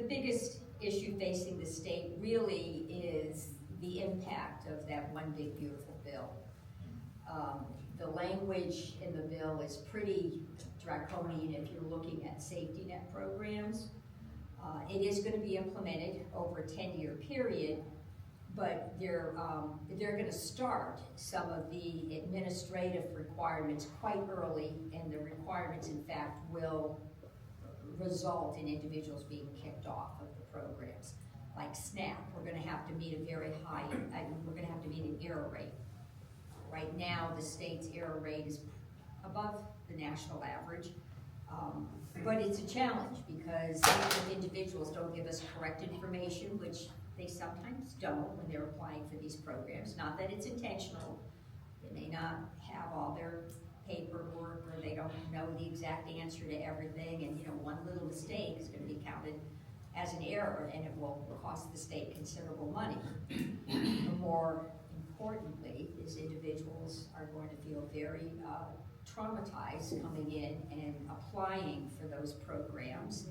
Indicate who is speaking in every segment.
Speaker 1: The biggest issue facing the state really is the impact of that one big beautiful bill. The language in the bill is pretty draconian if you're looking at safety net programs. It is going to be implemented over a 10-year period, but they're going to start some of the administrative requirements quite early, and the requirements, in fact, will result in individuals being kicked off of the programs. Like SNAP, we're going to have to meet a very high, we're going to have to meet an error rate. Right now, the state's error rate is above the national average, but it's a challenge because if individuals don't give us correct information, which they sometimes don't when they're applying for these programs. Not that it's intentional. They may not have all their paperwork, or they don't know the exact answer to everything, and one little mistake is going to be counted as an error, and it will cost the state considerable money. But more importantly, is individuals are going to feel very traumatized coming in and applying for those programs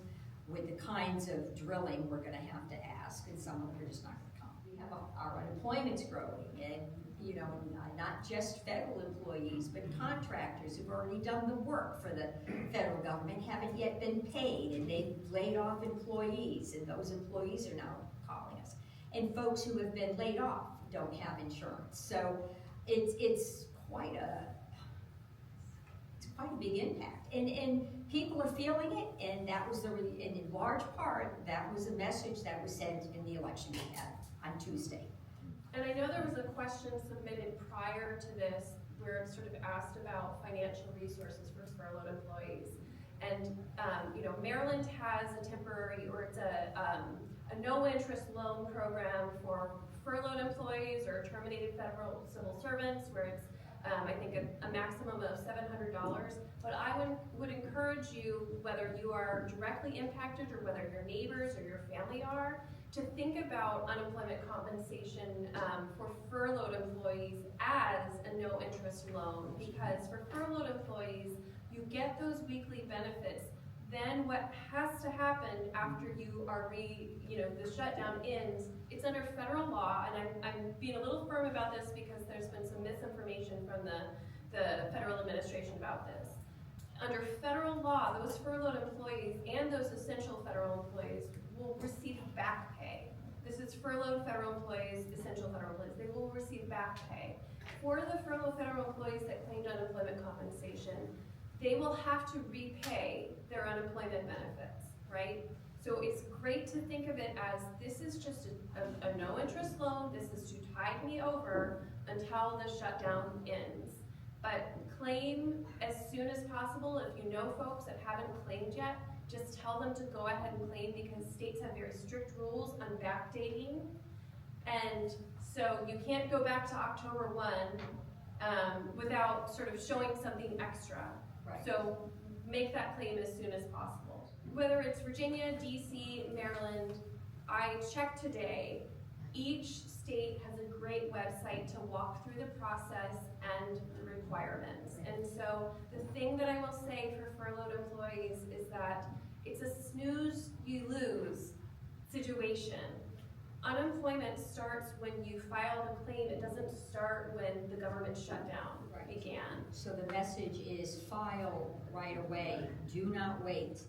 Speaker 1: with the kinds of drilling we're going to have to ask, and some of them are just not going to come. We have our unemployment's growing, and not just federal employees, but contractors who've already done the work for the federal government haven't yet been paid, and they've laid off employees, and those employees are now calling us. And folks who have been laid off don't have insurance. So it's quite a big impact, and people are feeling it, and that was and in large part that was a message that was sent in the election we had on Tuesday.
Speaker 2: And I know there was a question submitted prior to this where it sort of asked about financial resources for furloughed employees. And Maryland has a temporary, or it's a no-interest loan program for furloughed employees or terminated federal civil servants, where it's I think a maximum of $700. But I would encourage you, whether you are directly impacted or whether your neighbors or your family are, to think about unemployment compensation for furloughed employees as a no-interest loan, because for furloughed employees, you get those weekly benefits. Then what has to happen after you are the shutdown ends, it's under federal law, and I'm being a little firm about this because there's been some misinformation from the federal administration about this. Under federal law, those furloughed employees and those essential federal employees will receive back pay. This is furloughed federal employees, essential federal employees. They will receive back pay. For the furloughed federal employees that claimed unemployment compensation, they will have to repay their unemployment benefits, right? So it's great to think of it as this is just a no-interest loan. This is to tide me over until the shutdown ends. But claim as soon as possible. If you know folks that haven't claimed yet, just tell them to go ahead and claim, because states have very strict rules on backdating. And so you can't go back to October 1 without sort of showing something extra.
Speaker 1: Right.
Speaker 2: So make that claim as soon as possible. Whether it's Virginia, DC, Maryland, I checked today, each state has a great website to walk through the process and the requirements. And so the thing that I will say for furloughed employees is that it's a snooze, you lose situation. Unemployment starts when you file the claim. It doesn't start when the government shutdown began.
Speaker 1: So the message is file right away. Do not wait.